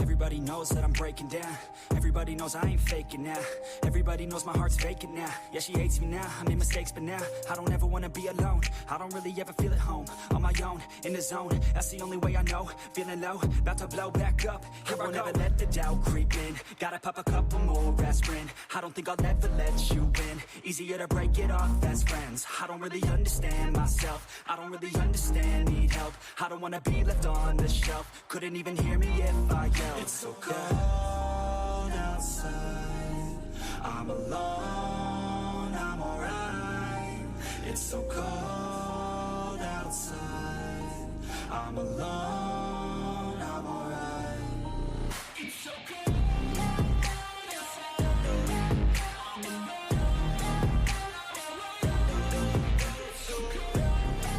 Everybody knows that I'm breaking down. Everybody knows I ain't faking now. Everybody knows my heart's vacant now. Yeah, she hates me now, I made mistakes, but now I don't ever wanna be alone. I don't really ever feel at home. On my own, in the zone, that's the only way I know. Feeling low, about to blow back up. I won't ever let the doubt creep in. Gotta pop a couple more aspirin. I don't think I'll ever let you in. Easier to break it off as friends. I don't really understand myself. I don't really understand, need help. I don't wanna be left on the shelf. Couldn't even hear me if I yelled. It's so cold outside, I'm alone, I'm alright. It's so cold outside, I'm alone, I'm alright. It's so cold outside, I'm alone, it's so cold outside,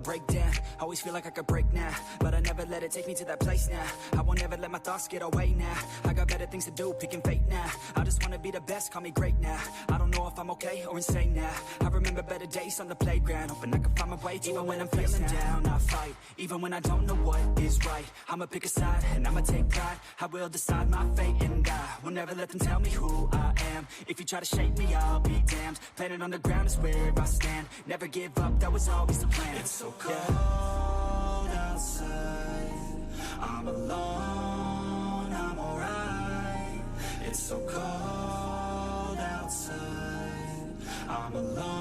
break down, always feel like I could break now, but I never let it take me to that place now. I won't ever let my thoughts get away now. I got better things to do, picking fate now. I just wanna be the best, call me great now. I don't know if I'm okay or insane now. I remember better days on the playground, hoping I can find my way. Even when I'm feeling down, I fight. Even when I don't know what is right, I'ma pick a side and I'ma take pride. I will decide my fate and I will never let them tell me who I am. If you try to shape me, I'll be damned. Planet on the ground is where I stand. Never give up, that was always the plan. It's so cold outside, I'm alone, I'm alright. It's so cold outside, I'm alone.